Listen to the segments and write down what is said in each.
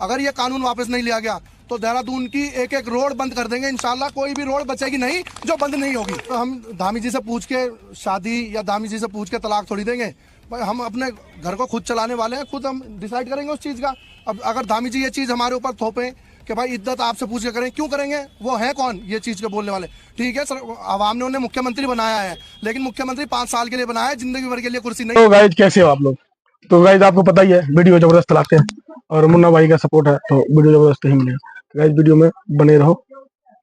अगर ये कानून वापस नहीं लिया गया तो देहरादून की एक एक रोड बंद कर देंगे इंशाल्लाह। कोई भी रोड बचेगी नहीं जो बंद नहीं होगी। तो हम धामी जी से पूछ के शादी या धामी जी से पूछ के तलाक थोड़ी देंगे भाई। हम अपने घर को खुद चलाने वाले हैं, खुद हम डिसाइड करेंगे उस चीज का। अब अगर धामी जी ये चीज हमारे ऊपर थोपे कि भाई इद्दत आपसे पूछ के करें, क्यों करेंगे? वो है कौन ये चीज के बोलने वाले? ठीक है सर, आवाम ने उन्हें मुख्यमंत्री बनाया है, लेकिन मुख्यमंत्री 5 साल के लिए बनाया है, जिंदगी भर के लिए कुर्सी नहीं। तो गाइज कैसे हो आप लोग? तो गाइज आपको पता ही है वीडियो जबरदस्त लगते हैं और मुन्ना भाई का सपोर्ट है तो वीडियो जबरदस्त ही मिलेगा। गाइज वीडियो में बने रहो,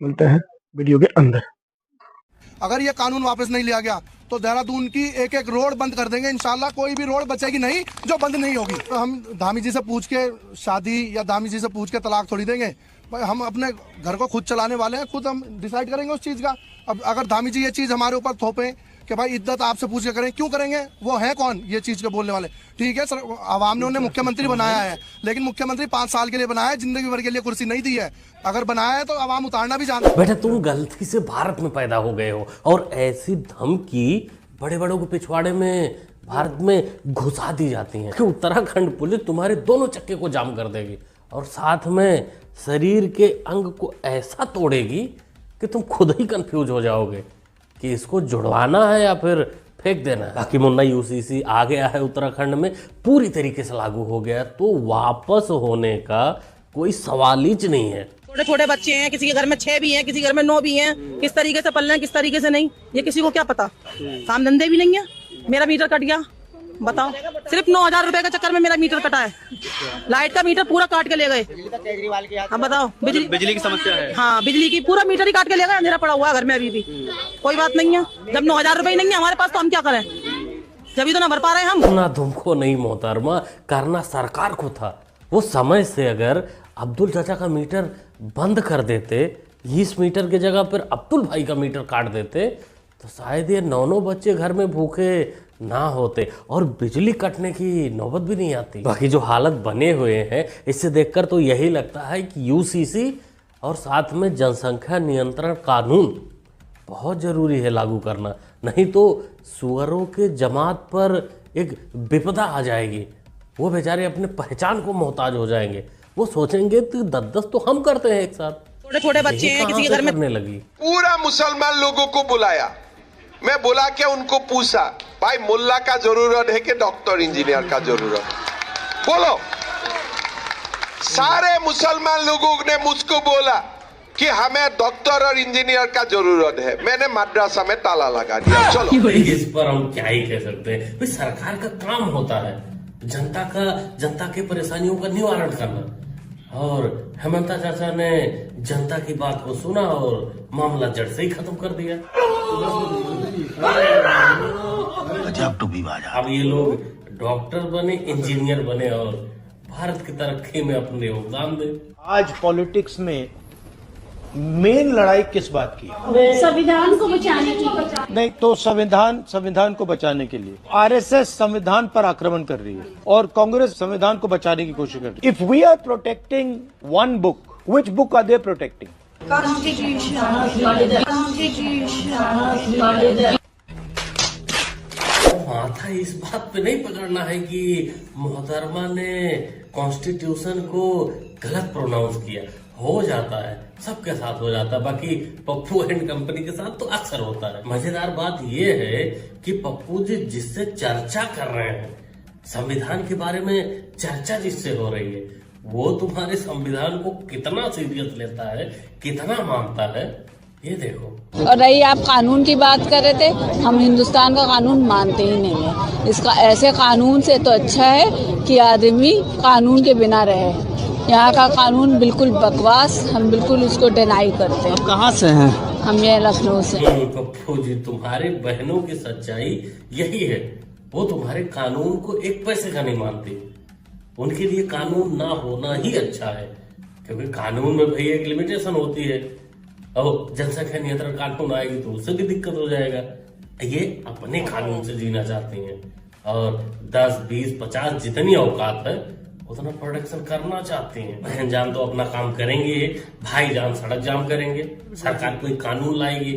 मिलते हैं वीडियो के अंदर। अगर ये कानून वापस नहीं लिया गया तो देहरादून की एक एक रोड बंद कर देंगे इंशाल्लाह। कोई भी रोड बचेगी नहीं जो बंद नहीं होगी। तो हम धामी जी से पूछ के शादी या धामी जी से पूछ के तलाक थोड़ी देंगे भाई। हम अपने घर को खुद चलाने वाले हैं, खुद हम डिसाइड करेंगे उस चीज का। अब अगर धामी जी ये चीज हमारे ऊपर थोपे कि भाई इद्दत आपसे पूछ के करें, क्यों करेंगे? वो है कौन ये चीज के बोलने वाले? ठीक है सर, आवाम ने उन्हें मुख्यमंत्री बनाया है, लेकिन मुख्यमंत्री 5 साल के लिए बनाया है, जिंदगी भर के लिए कुर्सी नहीं दी है। अगर बनाया है तो आवाम उतारना भी जानता है। बेटा तुम गलती से भारत में पैदा हो गए हो और ऐसी धमकी बड़े बड़ों के पिछवाड़े में भारत में घुसा दी जाती है कि उत्तराखंड पुलिस तुम्हारे दोनों चक्के को जाम कर देगी और साथ में शरीर के अंग को ऐसा तोड़ेगी कि तुम खुद ही कंफ्यूज हो जाओगे कि इसको जुड़वाना है या फिर फेंक देना है। बाकी मुन्ना यूसीसी आ गया है उत्तराखंड में, पूरी तरीके से लागू हो गया, तो वापस होने का कोई सवाल ही नहीं है। छोटे छोटे बच्चे हैं, किसी के घर में 6 भी हैं, किसी के घर में 9 भी हैं। किस तरीके से पलना है, किस तरीके से नहीं, ये किसी को क्या पता। काम धंधे भी नहीं है। मेरा मीटर कट गया, बताओ, सिर्फ 9,000 रुपए के चक्कर में मेरा मीटर कटा है। लाइट का मीटर पूरा काट के ले गए। अब बताओ, बिजली की समस्या है। हाँ, बिजली की पूरा मीटर ही काट के ले गए। अंधेरा पड़ा हुआ है घर में अभी भी। कोई बात नहीं है, जब 9,000 रुपए ही नहीं है हमारे पास तो हम क्या करें? जब तो ना भर पा रहे हैं हम। ना तुमको नहीं मोहतरमा, करना सरकार को था। वो समय से अगर अब्दुल चाचा का मीटर बंद कर देते, इस मीटर की जगह पर अब्दुल भाई का मीटर काट देते, तो शायद ये 9 बच्चे घर में भूखे ना होते और बिजली कटने की नौबत भी नहीं आती। बाकी जो हालत बने हुए हैं, इससे देखकर तो यही लगता है कि यूसीसी और साथ में जनसंख्या नियंत्रण कानून बहुत जरूरी है लागू करना, नहीं तो सुअरों के जमात पर एक विपदा आ जाएगी। वो बेचारे अपने पहचान को मोहताज हो जाएंगे। वो सोचेंगे तो 10-10 तो हम करते हैं एक साथ। छोटे छोटे बच्चे हैं, किसी के घर में करने लगी। पूरा मुसलमान लोगों को बुलाया, मैं बुला के उनको पूछा, भाई मुल्ला का जरूरत है कि डॉक्टर इंजीनियर का जरूरत? बोलो। सारे मुसलमान लोगों ने मुझको बोला कि हमें डॉक्टर और इंजीनियर का जरूरत है। मैंने मद्रासा में ताला लगा दिया। चलो, इस पर हम क्या ही कह सकते हैं भाई, सरकार का काम होता है जनता के परेशानियों का निवारण करना। और हेमंता चाचा ने जनता की बात को सुना और मामला जड़ से ही खत्म कर दिया। अब ये लोग डॉक्टर बने, इंजीनियर बने और भारत की तरक्की में अपने योगदान दे। आज पॉलिटिक्स में मेन लड़ाई किस बात की? संविधान को बचाने की। नहीं तो संविधान को बचाने के लिए आरएसएस संविधान पर आक्रमण कर रही है और कांग्रेस संविधान को बचाने की कोशिश कर रही है। If we are protecting one book, which book are they protecting? माथा इस बात पे नहीं पकड़ना है कि मोहतरमा ने कॉन्स्टिट्यूशन को गलत प्रोनाउंस किया। हो जाता है, सबके साथ हो जाता है। बाकी पप्पू एंड कंपनी के साथ तो अक्सर होता है। मजेदार बात यह है कि पप्पू जी जिससे चर्चा कर रहे हैं, संविधान के बारे में चर्चा जिससे हो रही है, वो तुम्हारे संविधान को कितना सीरियस लेता है, कितना मानता है, ये देखो। और रही आप कानून की बात कर रहे थे, हम हिंदुस्तान का कानून मानते ही नहीं है। इसका ऐसे कानून से तो अच्छा है कि आदमी कानून के बिना रहे। यहाँ का कानून बिल्कुल बकवास, हम बिल्कुल उसको डिनाई करते हैं। आप कहाँ से हैं? हम ये लखनऊ से। पप्पू जी, तुम्हारे बहनों की सच्चाई यही है, वो तुम्हारे कानून को एक पैसे का नहीं मानती। उनके लिए कानून ना होना ही अच्छा है, क्योंकि कानून में भाई एक लिमिटेशन होती है। और जनसंख्या नियंत्रण कानून आएगी तो उससे भी दिक्कत हो जाएगा। ये अपने कानून से जीना चाहती हैं और 10, 20, 50 जितनी औकात है उतना प्रोडक्शन करना चाहती हैं। बहन जान तो अपना काम करेंगे, भाई जान सड़क जाम करेंगे, सरकार कोई कानून लाएगी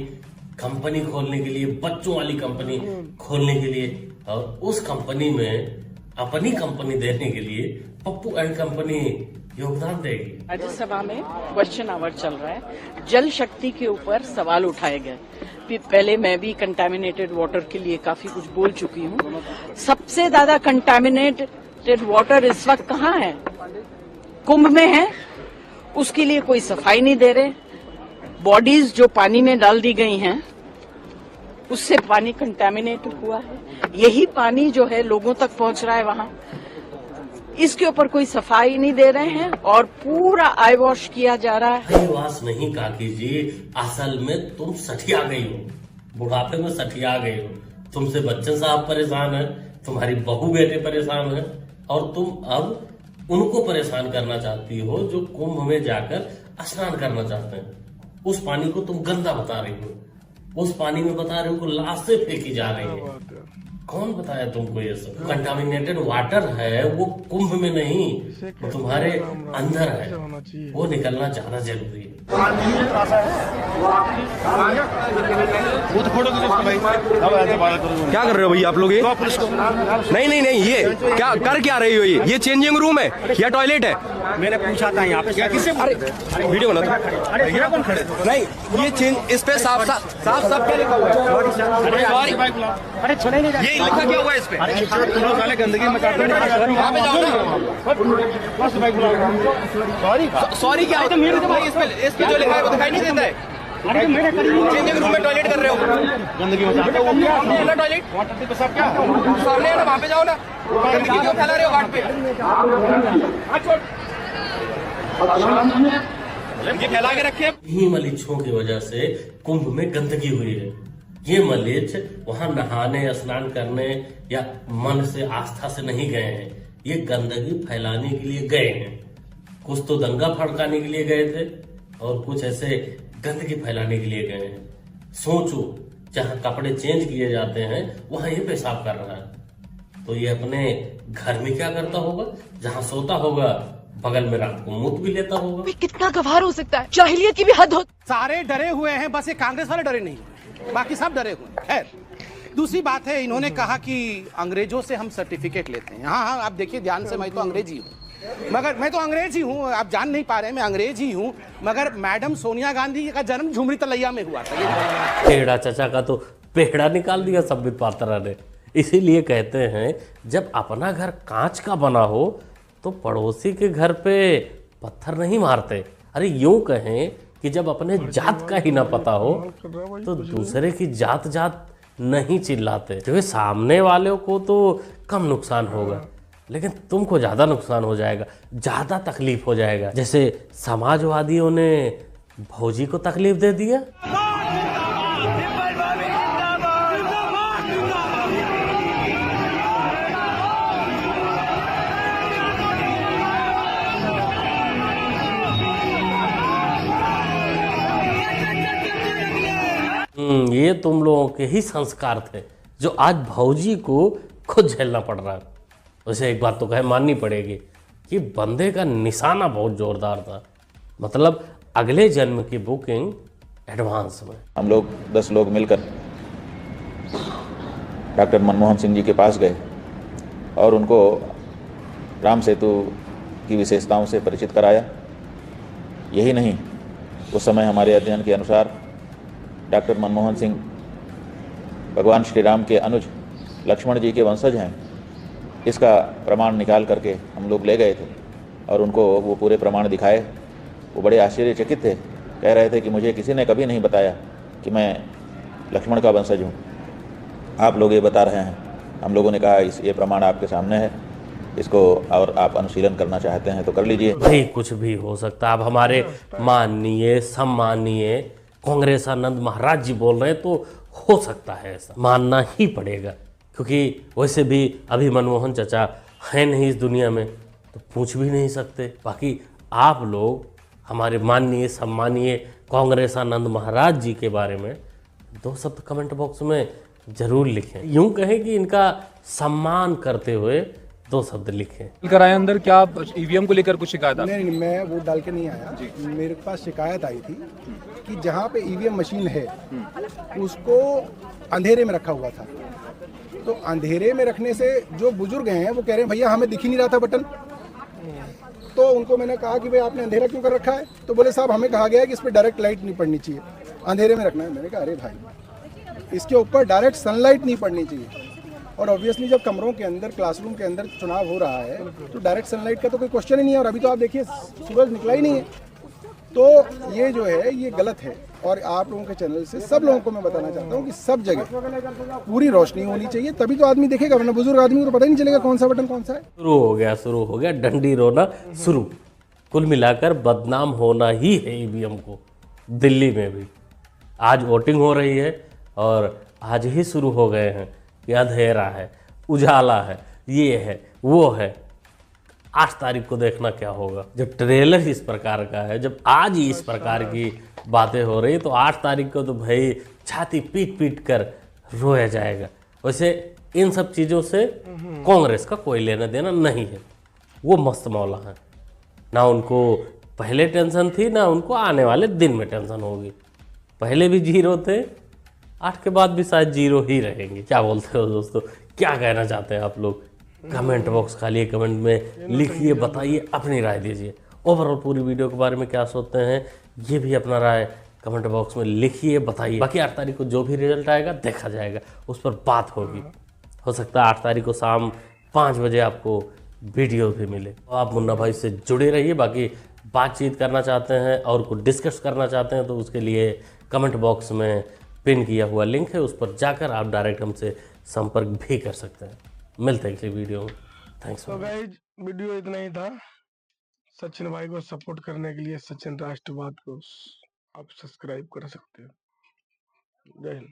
कंपनी खोलने के लिए, बच्चों वाली कंपनी खोलने के लिए, और उस कंपनी में अपनी कंपनी देने के लिए पप्पू एंड कंपनी योगदान देगी। राज्यसभा में क्वेश्चन आवर चल रहा है, जल शक्ति के ऊपर सवाल उठाए गए। पहले मैं भी कंटामिनेटेड वाटर के लिए काफी कुछ बोल चुकी हूँ। सबसे ज्यादा कंटामिनेटेड वाटर इस वक्त कहाँ है? कुंभ में है। उसके लिए कोई सफाई नहीं दे रहे। बॉडीज जो पानी में डाल दी गई हैं, उससे पानी कंटामिनेट हुआ है। यही पानी जो है लोगों तक पहुंच रहा है वहां। इसके ऊपर कोई सफाई नहीं दे रहे हैं और पूरा आई वॉश किया जा रहा है। वास नहीं काकी जी, असल में तुम सठिया गई हो, बुढ़ापे में सठिया गई हो। तुमसे बच्चन साहब परेशान है, तुम्हारी बहू बेटे परेशान है, और तुम अब उनको परेशान करना चाहती हो जो कुंभ में जाकर स्नान करना चाहते हैं। उस पानी को तुम गंदा बता रही हो, उस पानी में बता रहे हो लाशें फेंकी जा रही है। कौन बताया तुमको ये सब? कंटामिनेटेड वाटर है वो कुंभ में नहीं, वो तुम्हारे अंदर है, वो निकलना ज्यादा जरूरी है। क्या कर रहे हो भैया आप लोग? ये नहीं, ये क्या कर क्या रही हो? ये चेंजिंग रूम है या टॉयलेट है? मैंने पूछा था यहाँ पे किससे वीडियो बना था। नहीं, ये चेंज इस पे साफ क्या लिखा हुआ है? अरे छोड़े नहीं, ये लिखा क्या हुआ है इस पे? गंदगी मचाते वहाँ पे जाओ ना। सॉरी क्या होता है? इस पे जो लिखा है वो दिखाई नहीं देता है। चेंजिंग रूम में टॉयलेट कर रहे हो, गंदगी मचाते हो। टॉयलेट सामने है ना, वहाँ पे जाओ ना। गंदगी क्यों फैला रहे हो घाट पे? ये फैला के रखे। इन्हीं मलीचों की वजह से कुंभ में गंदगी हुई है। ये मलीच वहां नहाने, स्नान करने या मन से, आस्था से नहीं गए हैं। ये गंदगी फैलाने के लिए गए हैं। कुछ तो दंगा भड़काने के लिए गए थे और कुछ ऐसे गंदगी फैलाने के लिए गए हैं। सोचो, जहां कपड़े चेंज किए जाते हैं वहां ये पेशाब कर रहा है, तो ये अपने घर में क्या करता होगा? जहां सोता होगा बगल में रात को मूत भी लेता होगा। कितना गवार हो सकता है? जाहिलियत की भी हद हो। सारे डरे हुए हैं, बस ये कांग्रेस वाले डरे नहीं, बाकी सब डरे हुए हैं। खैर, दूसरी बात है, इन्होंने कहा कि अंग्रेजों से हम सर्टिफिकेट लेते हैं। हाँ, आप देखिए ध्यान से, मैं तो अंग्रेजी हूँ, मगर मैं तो अंग्रेज ही हूँ। आप जान नहीं पा रहे हैं, मैं अंग्रेज ही हूँ। मगर मैडम सोनिया गांधी का जन्म झुमरी तलैया में हुआ था। पेड़ा चचा का तो पेड़ा निकाल दिया संबित पात्रा ने। इसीलिए कहते हैं जब अपना घर कांच का बना हो तो पड़ोसी के घर पे पत्थर नहीं मारते। अरे यूं कहें कि जब अपने जात का ही ना पता हो तो दूसरे की जात नहीं चिल्लाते, क्योंकि सामने वाले को तो कम नुकसान होगा लेकिन तुमको ज्यादा नुकसान हो जाएगा, ज्यादा तकलीफ हो जाएगा। जैसे समाजवादियों ने भौजी को तकलीफ दे दिया। ये तुम लोगों के ही संस्कार थे जो आज भौजी को खुद झेलना पड़ रहा है। वैसे एक बात तो कहे माननी पड़ेगी कि बंदे का निशाना बहुत जोरदार था, मतलब अगले जन्म की बुकिंग एडवांस में। हम लोग 10 लोग मिलकर डॉक्टर मनमोहन सिंह जी के पास गए और उनको राम सेतु की विशेषताओं से परिचित कराया। यही नहीं, उस समय हमारे अध्ययन के अनुसार डॉक्टर मनमोहन सिंह भगवान श्री राम के अनुज लक्ष्मण जी के वंशज हैं, इसका प्रमाण निकाल करके हम लोग ले गए थे और उनको वो पूरे प्रमाण दिखाए। वो बड़े आश्चर्यचकित थे, कह रहे थे कि मुझे किसी ने कभी नहीं बताया कि मैं लक्ष्मण का वंशज हूँ, आप लोग ये बता रहे हैं। हम लोगों ने कहा ये प्रमाण आपके सामने है, इसको और आप अनुशीलन करना चाहते हैं तो कर लीजिए। भाई कुछ भी हो सकता है। अब हमारे माननीय सम्मानीय कांग्रेसानंद महाराज जी बोल रहे हैं तो हो सकता है, ऐसा मानना ही पड़ेगा, क्योंकि वैसे भी अभी मनमोहन चचा है नहीं इस दुनिया में तो पूछ भी नहीं सकते। बाकी आप लोग हमारे माननीय सम्मानीय कांग्रेसानंद महाराज जी के बारे में 2 शब्द कमेंट बॉक्स में जरूर लिखें। यूं कहें कि इनका सम्मान करते हुए 2 शब्द लिखें। कराए अंदर क्या ईवीएम को लेकर कुछ शिकायत? नहीं, मैं वोट डाल के नहीं आया। मेरे पास शिकायत आई थी कि जहाँ पे ईवीएम मशीन है उसको अंधेरे में रखा हुआ था, तो अंधेरे में रखने से जो बुजुर्ग हैं वो कह रहे हैं भैया हमें दिख ही नहीं रहा था बटन, तो उनको मैंने कहा कि भाई आपने अंधेरा क्यों कर रखा है, तो बोले साहब हमें कहा गया है कि इस पर डायरेक्ट लाइट नहीं पड़नी चाहिए, अंधेरे में रखना है। मैंने कहा अरे भाई इसके ऊपर डायरेक्ट सनलाइट नहीं पड़नी चाहिए, और ऑब्वियसली जब कमरों के अंदर क्लासरूम के अंदर चुनाव हो रहा है तो डायरेक्ट सनलाइट का तो कोई क्वेश्चन ही नहीं है, और अभी तो आप देखिए सूरज निकला ही नहीं है। तो ये जो है ये गलत है, और आप लोगों के चैनल से सब लोगों को मैं बताना चाहता हूँ कि सब जगह पूरी रोशनी होनी चाहिए, तभी तो आदमी देखेगा, वरना बुजुर्ग आदमी को पता ही नहीं चलेगा कौन सा बटन कौन सा है। शुरू हो गया डंडी रोना शुरू। कुल मिलाकर बदनाम होना ही है ईवीएम को। दिल्ली में भी आज वोटिंग हो रही है और आज ही शुरू हो गए हैं कि अंधेरा है, उजाला है, ये है, वो है। 8 तारीख को देखना क्या होगा। जब ट्रेलर इस प्रकार का है, जब आज ही इस प्रकार की बातें हो रही, तो 8 तारीख को तो भाई छाती पीट पीट कर रोया जाएगा। वैसे इन सब चीज़ों से कांग्रेस का कोई लेना देना नहीं है। वो मस्त मौला है, ना उनको पहले टेंशन थी, ना उनको आने वाले दिन में टेंशन होगी। पहले भी जीरो थे, 8 के बाद भी शायद जीरो ही रहेंगे। क्या बोलते हो दोस्तों, क्या कहना चाहते हैं आप लोग? कमेंट बॉक्स खाली कमेंट में लिखिए, बताइए, अपनी राय दीजिए। ओवरऑल पूरी वीडियो के बारे में क्या सोचते हैं, ये भी अपना राय कमेंट बॉक्स में लिखिए, बताइए। बाकी 8 तारीख को जो भी रिजल्ट आएगा देखा जाएगा, उस पर बात होगी। हो सकता है 8 तारीख को शाम 5 बजे आपको वीडियो भी मिले। आप मुन्ना भाई से जुड़े रहिए। बाकी बातचीत करना चाहते हैं और कुछ डिस्कस करना चाहते हैं तो उसके लिए कमेंट बॉक्स में पिन किया हुआ लिंक है, उस पर जाकर आप डायरेक्ट हमसे संपर्क भी कर सकते हैं। मिलते हैं अगली वीडियो में। थैंक्स। तो गाइस वीडियो इतना ही था। सचिन भाई को सपोर्ट करने के लिए सचिन राष्ट्रवाद को आप सब्सक्राइब कर सकते हो। जय हिंद।